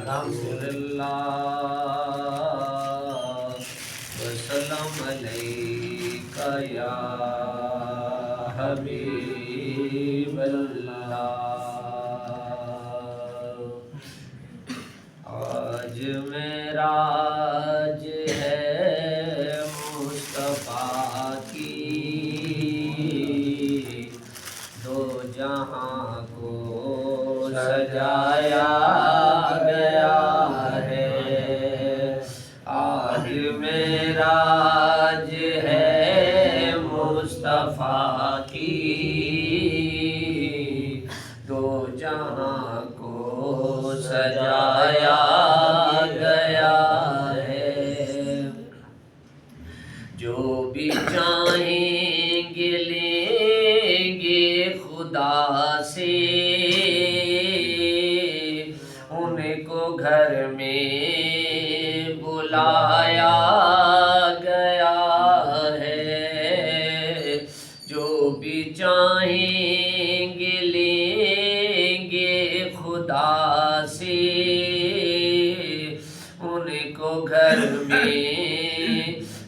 رسول اللہ وسلم علیکہ یا حبیب اللہ آج معراج ہے مصطفیٰ کی دو جہاں کو سجایا گیا ہے آج معراج ہے مصطفیٰ کی دو جہاں کو سجایا گیا ہے جو بھی چاہیں گے لیں گے خدا سے ان کو گھر میں بلایا گیا ہے جو بھی چاہیں گے لیں گے خدا سے ان کو گھر میں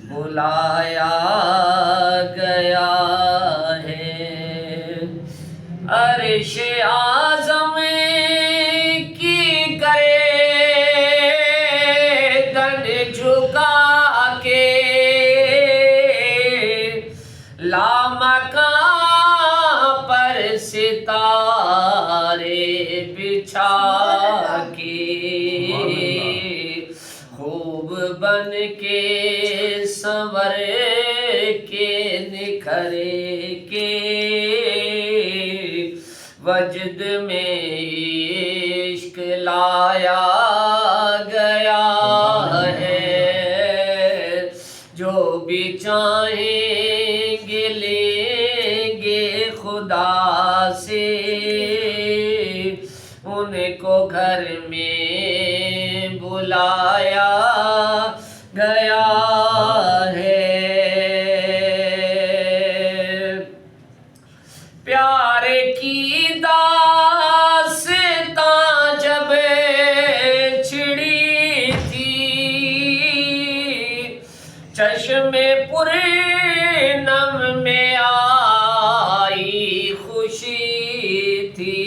بلایا گیا ہے عرش اعظم کی کرے دن جھکا کے لامکاں پر ستارے بچھا کے خوب بن کے سنور کے نکھر کے وجد میں عشق لایا گیا ہے جو بھی چاہیں گے لیں گے خدا سے ان کو گھر میں بلایا گیا ہے پیار کی داستاں جب چھڑی تھی چشم پرنم میں آئی خوشی تھی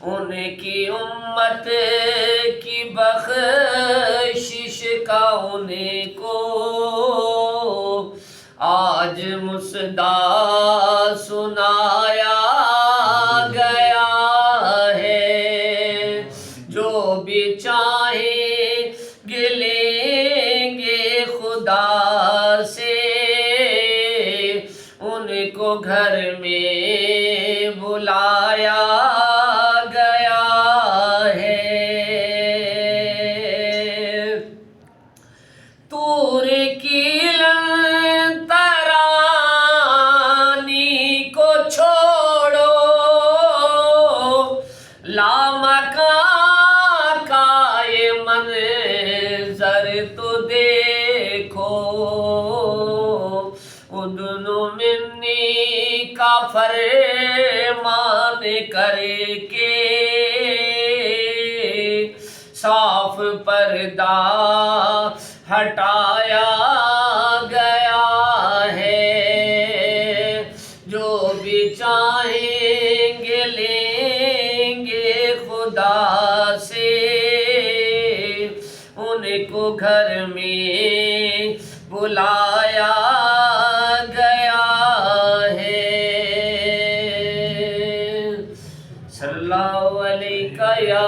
ان کی امت کی بخشش کا ان کو آج مصدع سنایا گیا ہے جو بھی چاہیں گے لیں گے خدا سے ان کو گھر میں بلایا گیا ہے طور کی ترانی کو چھوڑو لامکاں کا یہ منظر تو دیکھو ادن منی کا فرمان کر کے صاف پردہ ہٹایا گیا ہے جو بھی چاہیں گے لیں گے خدا سے ان کو گھر میں بلایا گیا ہے صلی اللہ علیہ یا